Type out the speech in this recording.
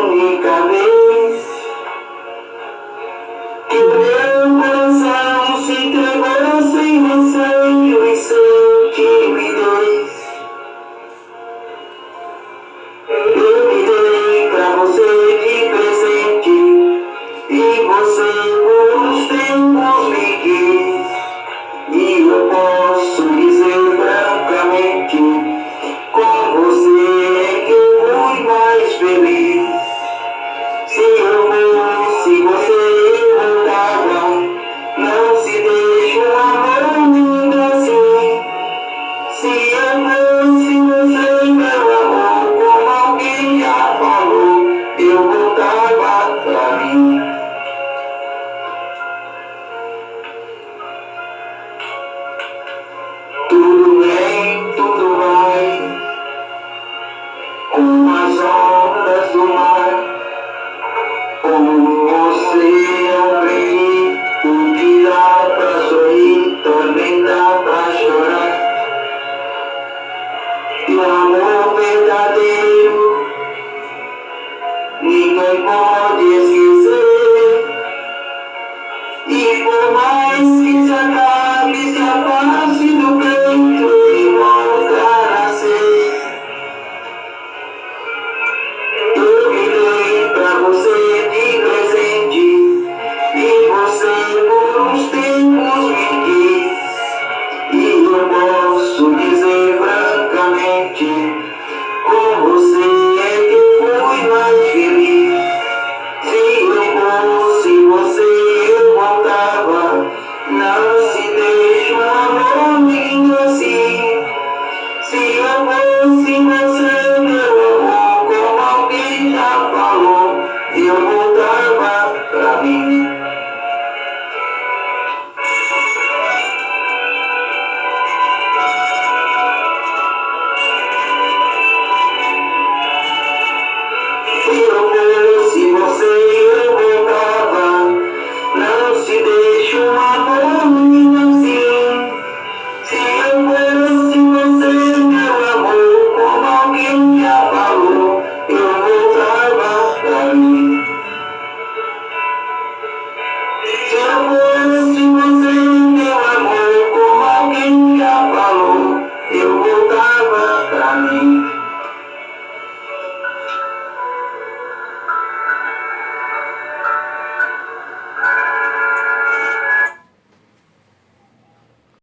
única vez que o meu coração se entregou sem receio e sem timidez. Eu me dei pra você de presente e você por uns tempos me quis. E eu posso dizer francamente, com você é que eu fui mais feliz. Se eu fosse você, eu voltava. Não se deixe um amor lindo assim. Se eu fosse você, meu amor, como alguém já falou, eu voltava pra mim. Tudo bem, tudo vai, com as ondas do mar. Como você aprende, o que dá pra sorrir, também dá pra chorar. E o amor verdadeiro, ninguém pode esquecer. E por mais que se acabe, se afaste do peito e volta a nascer. Eu me dei pra você de presente e você por uns tempos me quis. E eu posso dizer francamente, com você é que eu fui mais feliz. Se eu fosse você, eu voltava. Não se deixe um amor lindo assim. Se eu fosse você, meu amor, como alguém já falou, eu voltava pra mim. Se eu fosse você, eu voltava. Não se deixe um amor lindo assim. Se eu fosse você, meu amor, como alguém já falou, eu voltava pra mim. Se eu